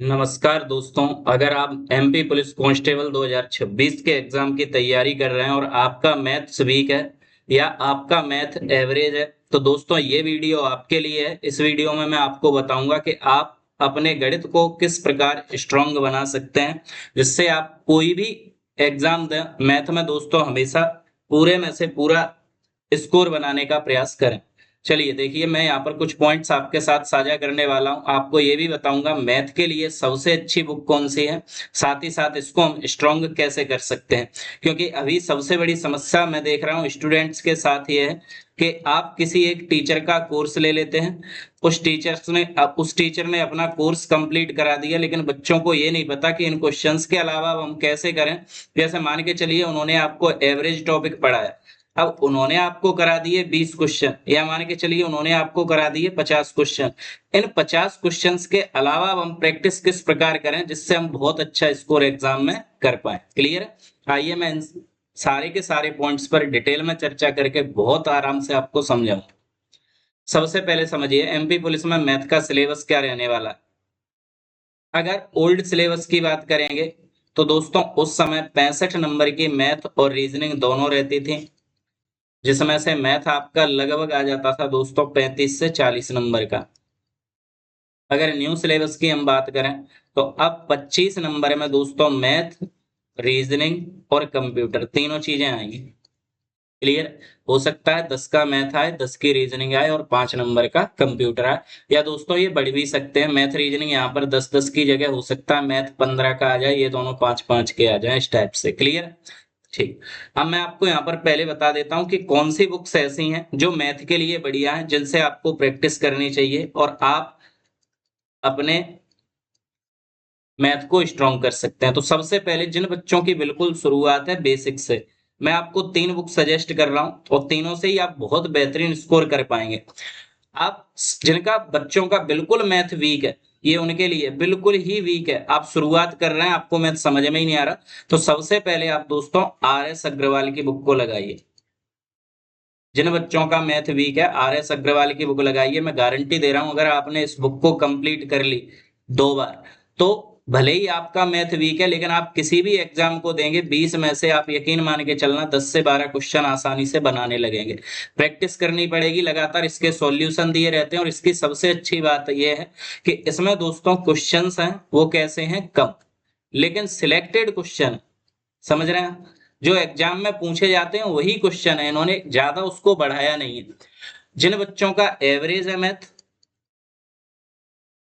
नमस्कार दोस्तों। अगर आप एमपी पुलिस कांस्टेबल 2026 के एग्जाम की तैयारी कर रहे हैं और आपका मैथ्स वीक है या आपका मैथ एवरेज है तो दोस्तों ये वीडियो आपके लिए है। इस वीडियो में मैं आपको बताऊंगा कि आप अपने गणित को किस प्रकार स्ट्रांग बना सकते हैं जिससे आप कोई भी एग्जाम दें। मैथ में दोस्तों हमेशा पूरे में से पूरा स्कोर बनाने का प्रयास करें। चलिए देखिए, मैं यहाँ पर कुछ पॉइंट्स आपके साथ साझा करने वाला हूँ। आपको ये भी बताऊंगा मैथ के लिए सबसे अच्छी बुक कौन सी है, साथ ही साथ इसको हम स्ट्रॉन्ग कैसे कर सकते हैं। क्योंकि अभी सबसे बड़ी समस्या मैं देख रहा हूँ स्टूडेंट्स के साथ ये है कि आप किसी एक टीचर का कोर्स ले लेते हैं, उस टीचर ने अपना कोर्स कंप्लीट करा दिया, लेकिन बच्चों को ये नहीं पता कि इन क्वेश्चंस के अलावा हम कैसे करें। जैसे मान के चलिए उन्होंने आपको एवरेज टॉपिक पढ़ाया, अब उन्होंने आपको करा दिए 20 क्वेश्चन, या मान के चलिए उन्होंने आपको करा दिए 50 क्वेश्चन। इन 50 क्वेश्चंस के अलावा हम प्रैक्टिस किस प्रकार करें जिससे हम बहुत अच्छा स्कोर एग्जाम में कर पाए। क्लियर है? आइए मैं इन सारे के सारे पॉइंट्स पर डिटेल में चर्चा करके बहुत आराम से आपको समझाऊं। सबसे पहले समझिए एमपी पुलिस में मैथ का सिलेबस क्या रहने वाला है। अगर ओल्ड सिलेबस की बात करेंगे तो दोस्तों उस समय 65 नंबर की मैथ और रीजनिंग दोनों रहती थी, जिसमें से मैथ आपका लगभग आ जाता था दोस्तों 35 से 40 नंबर का। अगर न्यू सिलेबस की हम बात करें तो अब 25 नंबर में दोस्तों मैथ, रीजनिंग और कंप्यूटर तीनों चीजें आएंगी। क्लियर? हो सकता है 10 का मैथ आए, 10 की रीजनिंग आए और 5 नंबर का कंप्यूटर आए, या दोस्तों ये बढ़ भी सकते हैं। मैथ रीजनिंग यहाँ पर 10-10 की जगह हो सकता है मैथ 15 का आ जाए, ये दोनों 5-5 के आ जाए, इस टाइप से। क्लियर? ठीक। अब मैं आपको यहाँ पर पहले बता देता हूँ कि कौन सी बुक्स ऐसी हैं जो मैथ के लिए बढ़िया हैं, जिनसे आपको प्रैक्टिस करनी चाहिए और आप अपने मैथ को स्ट्रॉन्ग कर सकते हैं। तो सबसे पहले जिन बच्चों की बिल्कुल शुरुआत है बेसिक से, मैं आपको 3 बुक सजेस्ट कर रहा हूँ और तीनों से ही आप बहुत बेहतरीन स्कोर कर पाएंगे। आप जिनका बच्चों का बिल्कुल मैथ वीक है, ये उनके लिए बिल्कुल ही वीक है, आप शुरुआत कर रहे हैं, आपको मैथ समझ में ही नहीं आ रहा, तो सबसे पहले आप दोस्तों RS अग्रवाल की बुक को लगाइए। जिन बच्चों का मैथ वीक है RS अग्रवाल की बुक लगाइए। मैं गारंटी दे रहा हूं अगर आपने इस बुक को कंप्लीट कर ली 2 बार तो भले ही आपका मैथ वीक है, लेकिन आप किसी भी एग्जाम को देंगे 20 में से आप यकीन मान के चलना 10 से 12 क्वेश्चन आसानी से बनाने लगेंगे। प्रैक्टिस करनी पड़ेगी लगातार, इसके सॉल्यूशन दिए रहते हैं और इसकी सबसे अच्छी बात यह है कि इसमें दोस्तों क्वेश्चंस हैं वो कैसे हैं, कम लेकिन सिलेक्टेड क्वेश्चन। समझ रहे हैं? जो एग्जाम में पूछे जाते हैं वही क्वेश्चन है, इन्होंने ज्यादा उसको बढ़ाया नहीं है। जिन बच्चों का एवरेज है मैथ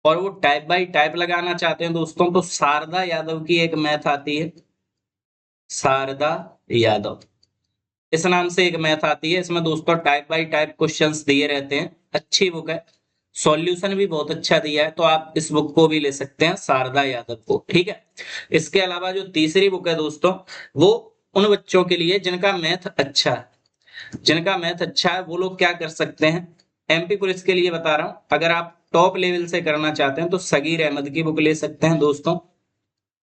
और वो टाइप बाय टाइप लगाना चाहते हैं दोस्तों, तो शारदा यादव की एक मैथ आती है, शारदा यादव इस नाम से एक मैथ आती है। इसमें दोस्तों टाइप बाय टाइप क्वेश्चंस दिए रहते हैं, अच्छी बुक है, सॉल्यूशन भी बहुत अच्छा दिया है, तो आप इस बुक को भी ले सकते हैं, शारदा यादव को। ठीक है? इसके अलावा जो तीसरी बुक है दोस्तों, वो उन बच्चों के लिए जिनका मैथ अच्छा है। जिनका मैथ अच्छा है वो लोग क्या कर सकते हैं, एमपी पुलिस के लिए बता रहा हूं, अगर आप टॉप लेवल से करना चाहते हैं तो सगीर अहमद की बुक ले सकते हैं दोस्तों,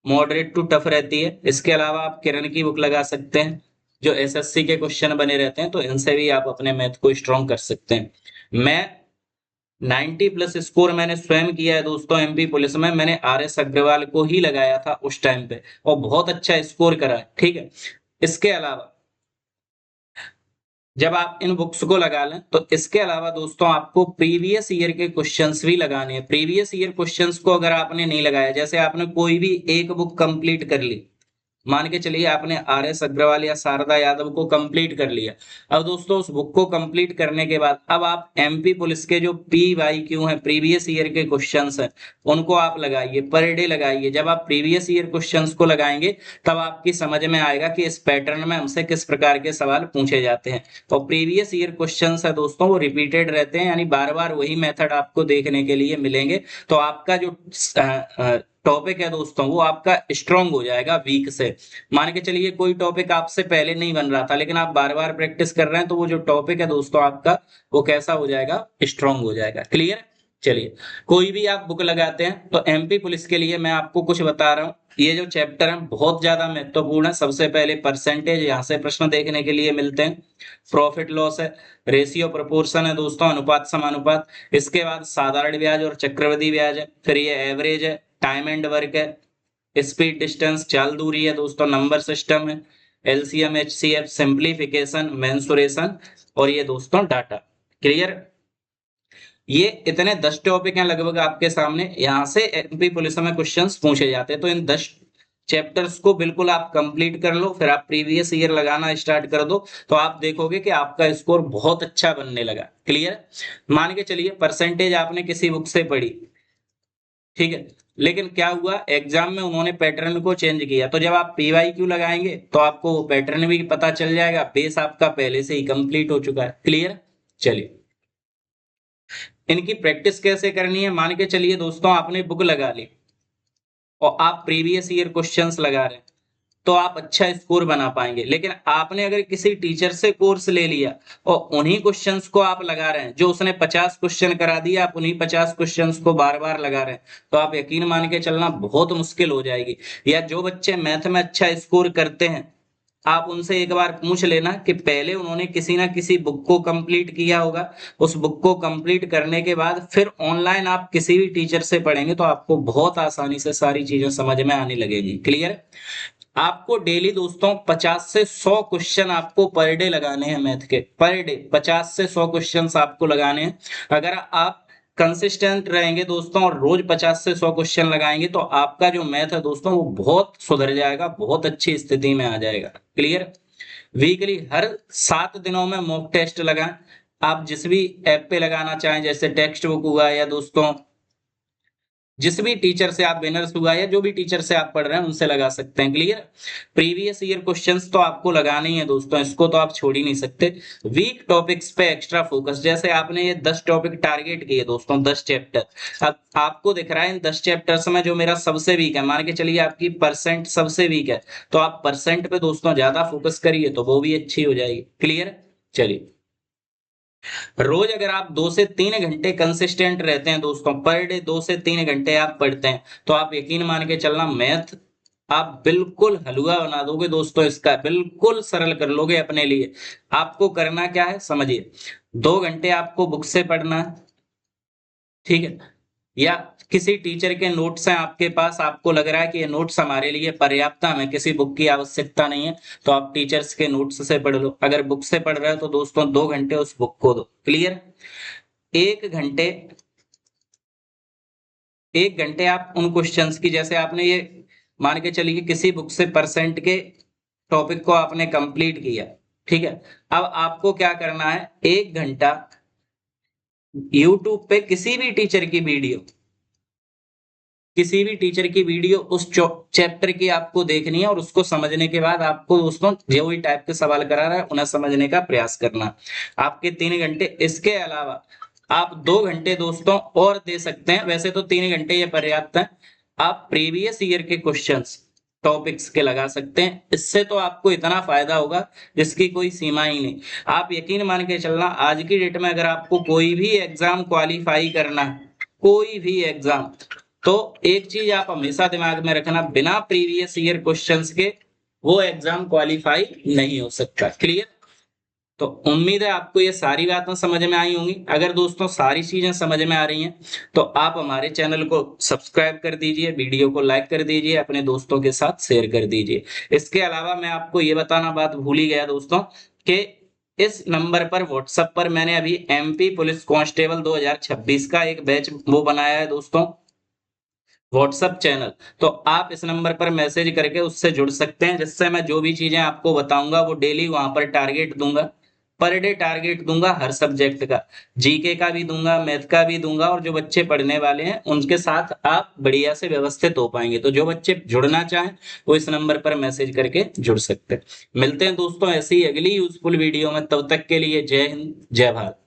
मॉडरेट टू टफ रहती है। इसके अलावा आप किरण की बुक लगा सकते हैं, जो एसएससी के क्वेश्चन बने रहते हैं, तो इनसे भी आप अपने मैथ को स्ट्रॉन्ग कर सकते हैं। मैं 90 प्लस स्कोर मैंने स्वयं किया है दोस्तों एमपी पुलिस में, मैंने RS अग्रवाल को ही लगाया था उस टाइम पे और बहुत अच्छा स्कोर करा है। ठीक है? इसके अलावा जब आप इन बुक्स को लगा लें तो इसके अलावा दोस्तों आपको प्रीवियस ईयर के क्वेश्चंस भी लगाने हैं। प्रीवियस ईयर क्वेश्चंस को अगर आपने नहीं लगाया, जैसे आपने कोई भी एक बुक कंप्लीट कर ली, मान के चलिए आपने RS अग्रवाल या शारदा यादव को कंप्लीट कर लिया, अब दोस्तों उस बुक को कंप्लीट करने के बाद अब आप एमपी पुलिस के जो PYQ हैं, प्रीवियस ईयर के क्वेश्चंस हैं, उनको आप लगाइए, पर डे लगाइए। जब आप प्रीवियस ईयर क्वेश्चंस को लगाएंगे तब आपकी समझ में आएगा कि इस पैटर्न में हमसे किस प्रकार के सवाल पूछे जाते हैं। तो प्रीवियस ईयर क्वेश्चंस है दोस्तों वो रिपीटेड रहते हैं, यानी बार बार वही मेथड आपको देखने के लिए मिलेंगे, तो आपका जो टॉपिक है दोस्तों वो आपका स्ट्रांग हो जाएगा वीक से। मान के चलिए कोई टॉपिक आपसे पहले नहीं बन रहा था, लेकिन आप बार बार प्रैक्टिस कर रहे हैं, तो वो जो टॉपिक है दोस्तों आपका वो कैसा हो जाएगा, स्ट्रांग हो जाएगा। क्लियर? चलिए, कोई भी आप बुक लगाते हैं तो एमपी पुलिस के लिए मैं आपको कुछ बता रहा हूँ। ये जो चैप्टर है बहुत ज्यादा महत्वपूर्ण है। सबसे पहले परसेंटेज, यहाँ से प्रश्न देखने के लिए मिलते हैं। प्रॉफिट लॉस है, रेशियो प्रोपोर्शन है दोस्तों, अनुपात समानुपात। इसके बाद साधारण ब्याज और चक्रवृद्धि ब्याज है, फिर ये एवरेज है, टाइम एंड वर्क है, स्पीड डिस्टेंस चाल दूरी है दोस्तों, नंबर सिस्टम है, एलसीएम एचसीएफ, सिंप्लीफिकेशन, मेंसुरेशन और ये दोस्तों डाटा। क्लियर? ये इतने 10 टॉपिक हैं लगभग आपके सामने, यहाँ से एमपी पुलिस में क्वेश्चंस पूछे जाते हैं। तो इन 10 चैप्टर्स को बिल्कुल आप कंप्लीट कर लो, फिर आप प्रीवियस ईयर लगाना स्टार्ट कर दो, तो आप देखोगे कि आपका स्कोर बहुत अच्छा बनने लगा। क्लियर? मान के चलिए परसेंटेज आपने किसी बुक से पढ़ी, ठीक है, लेकिन क्या हुआ एग्जाम में उन्होंने पैटर्न को चेंज किया, तो जब आप पीवाईक्यू लगाएंगे तो आपको वो पैटर्न भी पता चल जाएगा, बेस आपका पहले से ही कंप्लीट हो चुका है। क्लियर? चलिए इनकी प्रैक्टिस कैसे करनी है। मान के चलिए दोस्तों आपने बुक लगा ली और आप प्रीवियस ईयर क्वेश्चंस लगा रहे हैं, तो आप अच्छा स्कोर बना पाएंगे। लेकिन आपने अगर किसी टीचर से कोर्स ले लिया और उन्हीं क्वेश्चंस को आप लगा रहे हैं, जो उसने 50 क्वेश्चन करा दिया, आप उन्हीं 50 क्वेश्चंस को बार बार लगा रहे हैं, तो आप यकीन मान के चलना बहुत मुश्किल हो जाएगी। या जो बच्चे मैथ में अच्छा स्कोर करते हैं, आप उनसे एक बार पूछ लेना कि पहले उन्होंने किसी ना किसी बुक को कंप्लीट किया होगा, उस बुक को कंप्लीट करने के बाद फिर ऑनलाइन आप किसी भी टीचर से पढ़ेंगे तो आपको बहुत आसानी से सारी चीजें समझ में आने लगेगी। क्लियर? आपको डेली दोस्तों 50 से 100 क्वेश्चन आपको पर डे लगाने हैं मैथ के, पर डे 50 से 100 क्वेश्चन आपको लगाने हैं। अगर आप कंसिस्टेंट रहेंगे दोस्तों और रोज 50 से 100 क्वेश्चन लगाएंगे तो आपका जो मैथ है दोस्तों वो बहुत सुधर जाएगा, बहुत अच्छी स्थिति में आ जाएगा। क्लियर? वीकली हर 7 दिनों में मॉक टेस्ट लगाएं, आप जिस भी ऐप पे लगाना चाहें, जैसे टेक्स्ट बुक हुआ या दोस्तों जिस भी टीचर से आप विनर्स हुआ या जो भी टीचर से आप पढ़ रहे हैं उनसे लगा सकते हैं। क्लियर? प्रीवियस ईयर क्वेश्चंस तो आपको लगाने ही है दोस्तों, इसको तो आप छोड़ ही नहीं सकते। वीक टॉपिक्स पे एक्स्ट्रा फोकस, जैसे आपने ये 10 टॉपिक टारगेट किए दोस्तों, 10 चैप्टर, अब आपको दिख रहा है इन 10 चैप्टर्स में जो मेरा सबसे वीक है, मान के चलिए आपकी परसेंट सबसे वीक है, तो आप परसेंट पे दोस्तों ज्यादा फोकस करिए तो वो भी अच्छी हो जाएगी। क्लियर? चलिए रोज अगर आप 2 से 3 घंटे कंसिस्टेंट रहते हैं दोस्तों, पर डे 2 से 3 घंटे आप पढ़ते हैं, तो आप यकीन मान के चलना मैथ आप बिल्कुल हलवा बना दोगे दोस्तों, इसका बिल्कुल सरल कर लोगे अपने लिए। आपको करना क्या है समझिए, 2 घंटे आपको बुक से पढ़ना है, ठीक है, या किसी टीचर के नोट्स हैं आपके पास, आपको लग रहा है कि ये नोट्स हमारे लिए पर्याप्त है, हमें किसी बुक की आवश्यकता नहीं है, तो आप टीचर्स के नोट्स से पढ़ लो। अगर बुक से पढ़ रहे हो तो दोस्तों 2 घंटे उस बुक को दो। क्लियर? 1 घंटे 1 घंटे आप उन क्वेश्चंस की, जैसे आपने ये मान के चलिए किसी बुक से परसेंट के टॉपिक को आपने कंप्लीट किया, ठीक है, अब आपको क्या करना है, 1 घंटा यूट्यूब पे किसी भी टीचर की वीडियो, किसी भी टीचर की वीडियो उस चैप्टर की आपको देखनी है और उसको समझने के बाद आपको दोस्तों जो भी टाइप के सवाल करा रहा है उन्हें समझने का प्रयास करना। आपके 3 घंटे, इसके अलावा आप 2 घंटे दोस्तों और दे सकते हैं, वैसे तो 3 घंटे ये पर्याप्त है, आप प्रीवियस ईयर के क्वेश्चंस टॉपिक्स के लगा सकते हैं, इससे तो आपको इतना फायदा होगा जिसकी कोई सीमा ही नहीं। आप यकीन मान के चलना आज की डेट में अगर आपको कोई भी एग्जाम क्वालिफाई करना है, कोई भी एग्जाम, तो एक चीज आप हमेशा दिमाग में रखना, बिना प्रीवियस ईयर क्वेश्चंस के वो एग्जाम क्वालिफाई नहीं हो सकता। क्लियर? तो उम्मीद है आपको ये सारी बातें समझ में आई होंगी। अगर दोस्तों सारी चीजें समझ में आ रही हैं तो आप हमारे चैनल को सब्सक्राइब कर दीजिए, वीडियो को लाइक कर दीजिए, अपने दोस्तों के साथ शेयर कर दीजिए। इसके अलावा मैं आपको ये बताना बात भूल ही गया दोस्तों कि इस नंबर पर व्हाट्सएप पर मैंने अभी एमपी पुलिस कांस्टेबल 2026 का एक बैच वो बनाया है दोस्तों, व्हाट्सएप चैनल, तो आप इस नंबर पर मैसेज करके उससे जुड़ सकते हैं, जिससे मैं जो भी चीजें आपको बताऊंगा वो डेली वहां पर टारगेट दूंगा, पर डे टारगेट दूंगा हर सब्जेक्ट का, जीके का भी दूंगा, मैथ का भी दूंगा, और जो बच्चे पढ़ने वाले हैं उनके साथ आप बढ़िया से व्यवस्थित हो पाएंगे। तो जो बच्चे जुड़ना चाहें वो इस नंबर पर मैसेज करके जुड़ सकते हैं। मिलते हैं दोस्तों ऐसी ही अगली यूजफुल वीडियो में, तब तक के लिए जय हिंद जय भारत।